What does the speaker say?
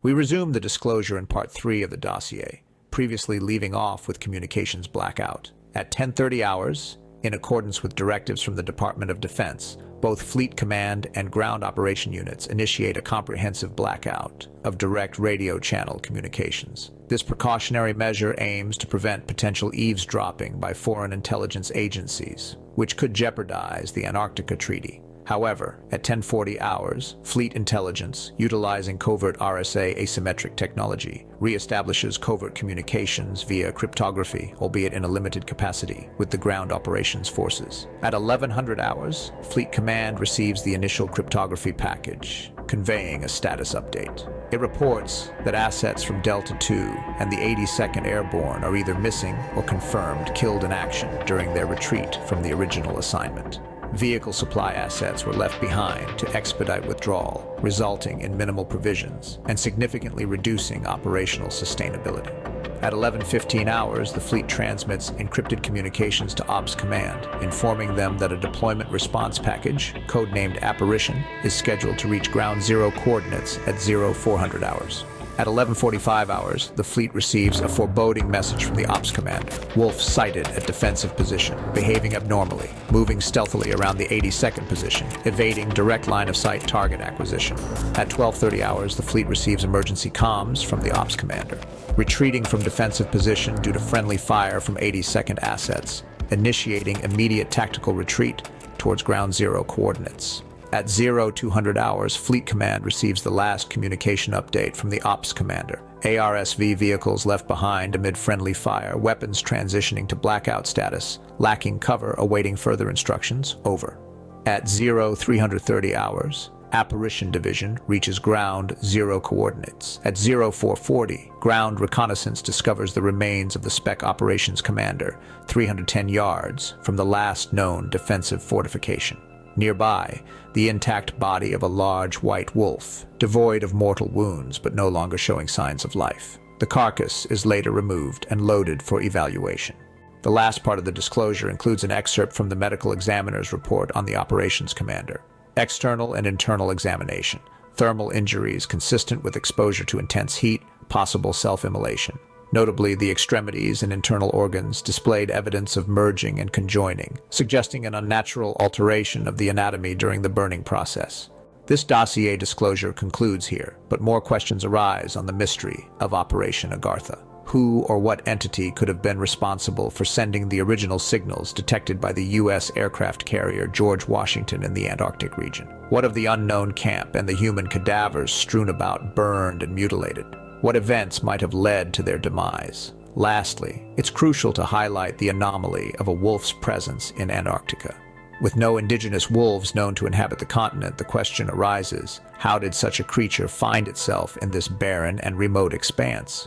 We resume the disclosure in Part 3 of the dossier, previously leaving off with communications blackout. At 10:30 hours, in accordance with directives from the Department of Defense, both Fleet Command and Ground Operation Units initiate a comprehensive blackout of direct radio channel communications. This precautionary measure aims to prevent potential eavesdropping by foreign intelligence agencies, which could jeopardize the Antarctica Treaty. However, at 10:40 hours, Fleet Intelligence, utilizing covert RSA asymmetric technology, reestablishes covert communications via cryptography, albeit in a limited capacity, with the ground operations forces. At 1100 hours, Fleet Command receives the initial cryptography package, conveying a status update. It reports that assets from Delta II and the 82nd Airborne are either missing or confirmed killed in action during their retreat from the original assignment. Vehicle supply assets were left behind to expedite withdrawal, resulting in minimal provisions and significantly reducing operational sustainability. At 11:15 hours, the fleet transmits encrypted communications to Ops Command, informing them that a deployment response package, codenamed Apparition, is scheduled to reach Ground Zero coordinates at 0400 hours. At 11:45 hours, the fleet receives a foreboding message from the Ops Commander. Wolf sighted at defensive position, behaving abnormally, moving stealthily around the 82nd position, evading direct line-of-sight target acquisition. At 12:30 hours, the fleet receives emergency comms from the Ops Commander. Retreating from defensive position due to friendly fire from 82nd assets, initiating immediate tactical retreat towards Ground Zero coordinates. At 0200 hours, Fleet Command receives the last communication update from the Ops Commander. ARSV vehicles left behind amid friendly fire, weapons transitioning to blackout status, lacking cover, awaiting further instructions, over. At 0330 hours, Apparition Division reaches Ground Zero coordinates. At 0440, Ground Reconnaissance discovers the remains of the Spec Operations Commander, 310 yards from the last known defensive fortification. Nearby, the intact body of a large white wolf, devoid of mortal wounds but no longer showing signs of life. The carcass is later removed and loaded for evaluation. The last part of the disclosure includes an excerpt from the medical examiner's report on the operations commander. External and internal examination. Thermal injuries consistent with exposure to intense heat, possible self-immolation. Notably, the extremities and internal organs displayed evidence of merging and conjoining, suggesting an unnatural alteration of the anatomy during the burning process. This dossier disclosure concludes here, but more questions arise on the mystery of Operation Agartha. Who or what entity could have been responsible for sending the original signals detected by the U.S. aircraft carrier George Washington in the Antarctic region? What of the unknown camp and the human cadavers strewn about, burned and mutilated? What events might have led to their demise? Lastly, it's crucial to highlight the anomaly of a wolf's presence in Antarctica. With no indigenous wolves known to inhabit the continent, the question arises, how did such a creature find itself in this barren and remote expanse?